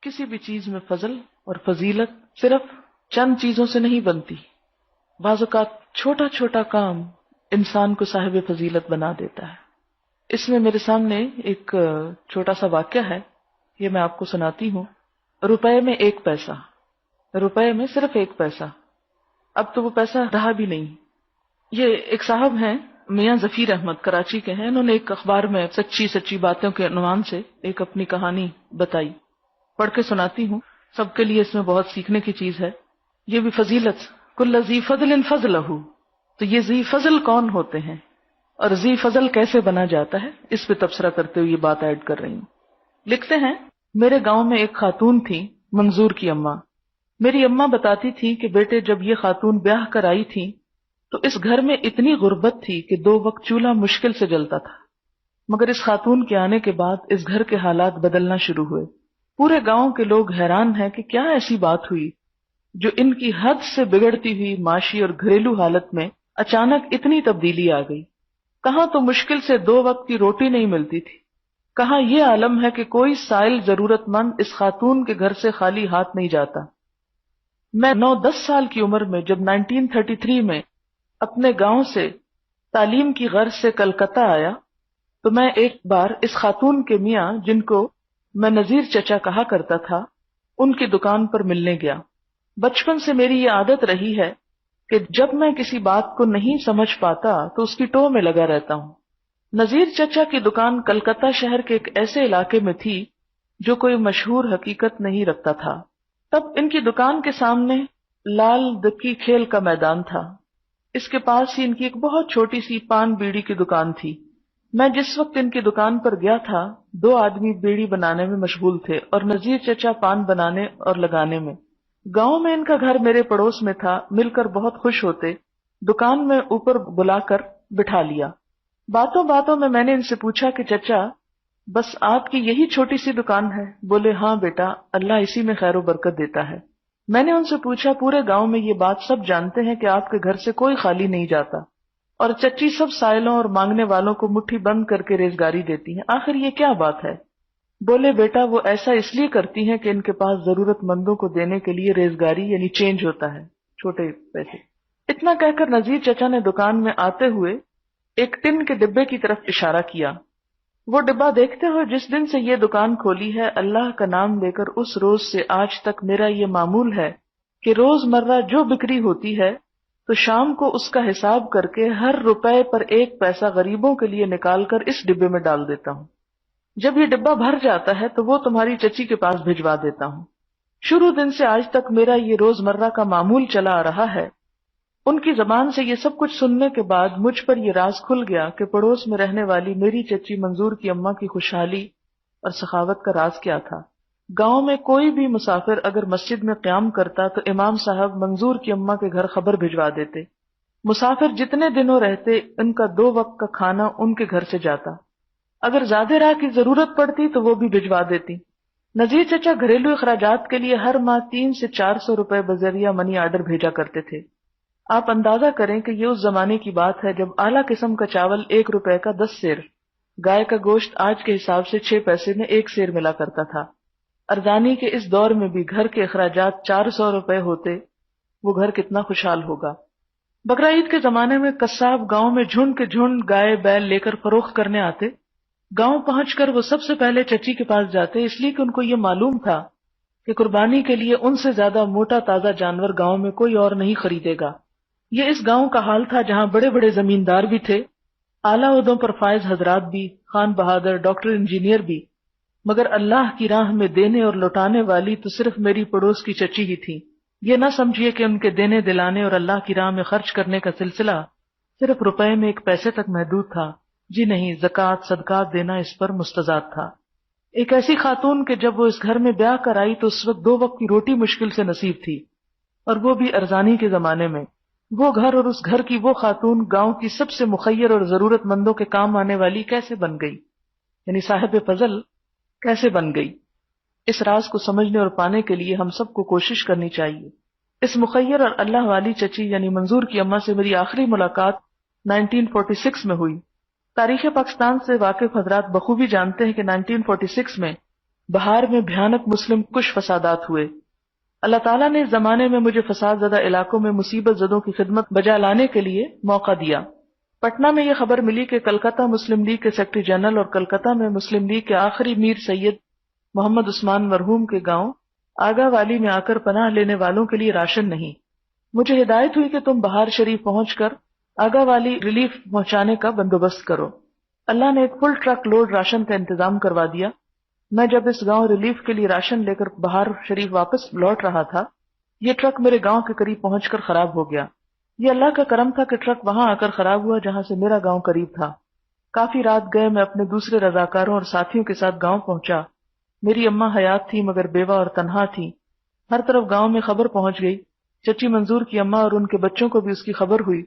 کسی بھی چیز میں فضل اور فضیلت صرف چند چیزوں سے نہیں بنتی. بعض اوقات چھوٹا چھوٹا کام انسان کو صاحب فضیلت بنا دیتا ہے. اس میں میرے سامنے ایک چھوٹا سا واقعہ ہے، یہ میں آپ کو سناتی ہوں. روپے میں 1 پیسہ، روپے میں صرف 1 پیسہ. اب تو وہ پیسہ رہا بھی نہیں. یہ ایک صاحب ہیں میاں ظفیر احمد، کراچی کے ہیں. انہوں نے ایک اخبار میں سچی سچی باتوں کے عنوان سے ایک اپنی کہانی بتائی، پڑھ کے سناتی ہوں. سب کے لیے اس میں بہت سیکھنے کی چیز ہے. یہ بھی فضیلت، کل ذی فضل فضلہ. تو یہ ذی فضل کون ہوتے ہیں اور ذی فضل کیسے بنا جاتا ہے، اس پہ تبصرہ کرتے ہوئے یہ بات ایڈ کر رہی ہوں. لکھتے ہیں، میرے گاؤں میں ایک خاتون تھی، منظور کی اماں. میری اماں بتاتی تھی کہ بیٹے جب یہ خاتون بیاہ کر آئی تھی تو اس گھر میں اتنی غربت تھی کہ 2 وقت چولہا مشکل سے جلتا تھا. مگر اس خاتون کے آنے کے بعد اس گھر کے حالات بدلنا شروع ہوئے. پورے گاؤں کے لوگ حیران ہیں کہ کیا ایسی بات ہوئی جو ان کی حد سے بگڑتی ہوئی معاشی اور گھریلو حالت میں اچانک اتنی تبدیلی آ گئی. کہاں تو مشکل سے 2 وقت کی روٹی نہیں ملتی تھی، کہاں یہ عالم ہے کہ کوئی سائل ضرورت مند اس خاتون کے گھر سے خالی ہاتھ نہیں جاتا. میں 9-10 سال کی عمر میں جب 1933 میں اپنے گاؤں سے تعلیم کی غرض سے کلکتہ آیا تو میں ایک بار اس خاتون کے میاں، جن کو میں نذیر چچا کہا کرتا تھا، ان کی دکان پر ملنے گیا. بچپن سے میری یہ عادت رہی ہے کہ جب میں کسی بات کو نہیں سمجھ پاتا تو اس کی ٹو میں لگا رہتا ہوں. نذیر چچا کی دکان کلکتہ شہر کے ایک ایسے علاقے میں تھی جو کوئی مشہور حقیقت نہیں رکھتا تھا. تب ان کی دکان کے سامنے لال دکی کھیل کا میدان تھا. اس کے پاس ہی ان کی ایک بہت چھوٹی سی پان بیڑی کی دکان تھی. میں جس وقت ان کی دکان پر گیا تھا 2 آدمی بیڑی بنانے میں مشغول تھے اور نذیر چچا پان بنانے اور لگانے میں. گاؤں میں ان کا گھر میرے پڑوس میں تھا. مل کر بہت خوش ہوتے. دکان میں اوپر بلا کر بٹھا لیا. باتوں باتوں میں نے ان سے پوچھا کہ چچا بس آپ کی یہی چھوٹی سی دکان ہے؟ بولے ہاں بیٹا، اللہ اسی میں خیر و برکت دیتا ہے. میں نے ان سے پوچھا پورے گاؤں میں یہ بات سب جانتے ہیں کہ آپ کے گھر سے کوئی خالی نہیں جاتا اور چچی سب سائلوں اور مانگنے والوں کو مٹھی بند کر کے ریزگاری دیتی ہیں، آخر یہ کیا بات ہے؟ بولے بیٹا وہ ایسا اس لیے کرتی ہیں کہ ان کے پاس ضرورت مندوں کو دینے کے لیے ریزگاری یعنی چینج ہوتا ہے، چھوٹے پیسے. اتنا کہہ کر نذیر چچا نے دکان میں آتے ہوئے ایک ٹن کے ڈبے کی طرف اشارہ کیا. وہ ڈبہ دیکھتے ہوئے جس دن سے یہ دکان کھولی ہے اللہ کا نام لے کر اس روز سے آج تک میرا یہ معمول ہے کہ روز مرہ جو بکری ہوتی ہے تو شام کو اس کا حساب کر کے ہر روپے پر 1 پیسہ غریبوں کے لیے نکال کر اس ڈبے میں ڈال دیتا ہوں. جب یہ ڈبہ بھر جاتا ہے تو وہ تمہاری چچی کے پاس بھجوا دیتا ہوں. شروع دن سے آج تک میرا یہ روز مرہ کا معمول چلا آ رہا ہے. ان کی زبان سے یہ سب کچھ سننے کے بعد مجھ پر یہ راز کھل گیا کہ پڑوس میں رہنے والی میری چچی منظور کی اماں کی خوشحالی اور سخاوت کا راز کیا تھا. گاؤں میں کوئی بھی مسافر اگر مسجد میں قیام کرتا تو امام صاحب منظور کی اماں کے گھر خبر بھجوا دیتے. مسافر جتنے دنوں رہتے ان کا 2 وقت کا کھانا ان کے گھر سے جاتا. اگر زیادہ راہ کی ضرورت پڑتی تو وہ بھی بھجوا دیتی. نذیر چچا گھریلو اخراجات کے لیے ہر ماہ 300 سے 400 روپے بذریعہ منی آرڈر بھیجا کرتے تھے. آپ اندازہ کریں کہ یہ اس زمانے کی بات ہے جب اعلیٰ قسم کا چاول 1 روپے کا 10 سیر، گائے کا گوشت آج کے حساب سے 6 پیسے میں 1 سیر ملا کرتا تھا. ارزانی کے اس دور میں بھی گھر کے اخراجات 400 روپے ہوتے، وہ گھر کتنا خوشحال ہوگا. بقرعید کے زمانے میں قصاب گاؤں میں جھنڈ کے جھنڈ گائے بیل لے کر فروخت کرنے آتے. گاؤں پہنچ کر وہ سب سے پہلے چچی کے پاس جاتے، اس لیے کہ ان کو یہ معلوم تھا کہ قربانی کے لیے ان سے زیادہ موٹا تازہ جانور گاؤں میں کوئی اور نہیں خریدے گا. یہ اس گاؤں کا حال تھا جہاں بڑے بڑے زمیندار بھی تھے، اعلیٰ عہدوں پر فائز حضرات بھی، خان بہادر، ڈاکٹر، انجینئر بھی، مگر اللہ کی راہ میں دینے اور لوٹانے والی تو صرف میری پڑوس کی چچی ہی تھی. یہ نہ سمجھیے کہ ان کے دینے دلانے اور اللہ کی راہ میں خرچ کرنے کا سلسلہ صرف روپے میں 1 پیسے تک محدود تھا. جی نہیں، زکوٰۃ صدقات دینا اس پر مستضاد تھا. ایک ایسی خاتون کہ جب وہ اس گھر میں بیاہ کر آئی تو اس وقت 2 وقت کی روٹی مشکل سے نصیب تھی، اور وہ بھی ارزانی کے زمانے میں. وہ گھر اور اس گھر کی وہ خاتون گاؤں کی سب سے مخیر اور ضرورت مندوں کے کام آنے والی کیسے بن گئی، یعنی صاحب فضل کیسے بن گئی؟ اس راز کو سمجھنے اور پانے کے لیے ہم سب کو کوشش کرنی چاہیے. اس مخیر اور اللہ والی چچی یعنی منظور کی اماں سے میری آخری ملاقات 1946 میں ہوئی. تاریخ پاکستان سے واقف حضرات بخوبی جانتے ہیں کہ 1946 میں بہار میں بھیانک مسلم کش فسادات ہوئے۔ اللہ تعالیٰ نے اس زمانے میں مجھے فساد زدہ علاقوں میں مصیبت زدوں کی خدمت بجا لانے کے لیے موقع دیا۔ پٹنہ میں یہ خبر ملی کہ کلکتہ مسلم لیگ کے سیکرٹری جنرل اور کلکتہ میں مسلم لیگ کے آخری میر سید محمد عثمان مرحوم کے گاؤں آگا والی میں آ کر پناہ لینے والوں کے لیے راشن نہیں۔ مجھے ہدایت ہوئی کہ تم بہار شریف پہنچ کر آگا والی ریلیف پہنچانے کا بندوبست کرو۔ اللہ نے ایک فل ٹرک لوڈ راشن کا انتظام کروا دیا۔ میں جب اس گاؤں ریلیف کے لیے راشن لے کر بہار شریف واپس لوٹ رہا تھا، یہ ٹرک میرے گاؤں کے قریب پہنچ کر خراب ہو گیا۔ یہ اللہ کا کرم تھا کہ ٹرک وہاں آ کر خراب ہوا جہاں سے میرا گاؤں قریب تھا۔ کافی رات گئے میں اپنے دوسرے رضاکاروں اور ساتھیوں کے ساتھ گاؤں پہنچا۔ میری اماں حیات تھی مگر بیوہ اور تنہا تھی۔ ہر طرف گاؤں میں خبر پہنچ گئی۔ چچی منظور کی اماں اور ان کے بچوں کو بھی اس کی خبر ہوئی۔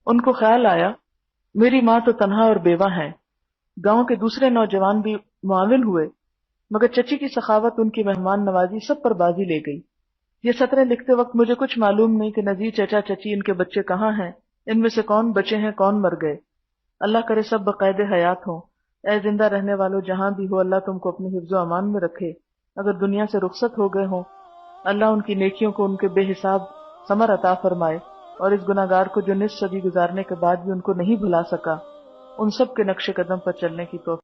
ان کو خیال آیا میری ماں تو تنہا اور بیوہ ہیں۔ گاؤں کے دوسرے نوجوان بھی معاون ہوئے مگر چچی کی سخاوت، ان کی مہمان نوازی سب پر بازی لے گئی۔ یہ سطریں لکھتے وقت مجھے کچھ معلوم نہیں کہ نذیر چچا چچی ان کے بچے کہاں ہیں، ان میں سے کون بچے ہیں کون مر گئے۔ اللہ کرے سب بقید حیات ہوں۔ اے زندہ رہنے والوں جہاں بھی ہو، اللہ تم کو اپنے حفظ و امان میں رکھے۔ اگر دنیا سے رخصت ہو گئے ہوں، اللہ ان کی نیکیوں کو ان کے بے حساب ثمر عطا فرمائے، اور اس گناہگار کو جو نصف صدی گزارنے کے بعد بھی ان کو نہیں بھلا سکا، ان سب کے نقش قدم پر چلنے کی توفیق